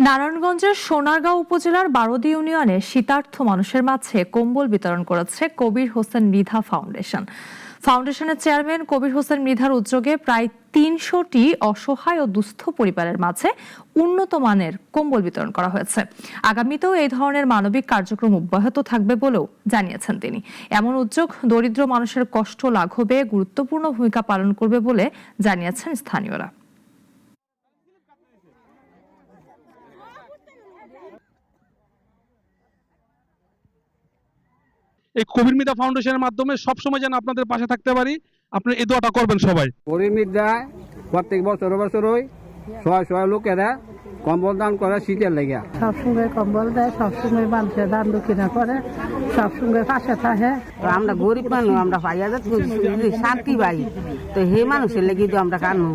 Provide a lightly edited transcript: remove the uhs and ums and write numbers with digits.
নারায়ণগঞ্জের সোনারগাঁও উপজেলার বারোদি ইউনিয়নে শীতার্থ মানুষের মাঝে কম্বল বিতরণ করেছে কবির হোসেন মৃধা ফাউন্ডেশন। ফাউন্ডেশনের চেয়ারম্যান কবির হোসেন মৃধার উদ্যোগে প্রায় ৩০০টি অসহায় ও দুস্থ পরিবারের মাঝে উন্নত মানের কম্বল বিতরণ করা হয়েছে। আগামীতেও এই ধরনের মানবিক কার্যক্রম অব্যাহত থাকবে বলেও জানিয়েছেন তিনি। এমন উদ্যোগ দরিদ্র মানুষের কষ্ট লাঘবে গুরুত্বপূর্ণ ভূমিকা পালন করবে বলে জানিয়েছেন স্থানীয়রা। এই কবির মৃধা ফাউন্ডেশনের মাধ্যমে সবসময় যেন আপনাদের পাশে থাকতে পারি, আপনারা এই দোয়াটা করবেন সবাই। কবির মৃধা প্রত্যেক বছরই শয় লোকেরা কম্বল দান করে শীতের লেগে। সবসময় কম্বল দেয়, সবসময় মানুষের দান দক্ষিণা করে, সবসময় পাশে থাকে। আমরা গরিব মানুষ, আমরা পাইয়া শান্তি পাই, তো হে মানুষের লেগে তো আমরা কানু।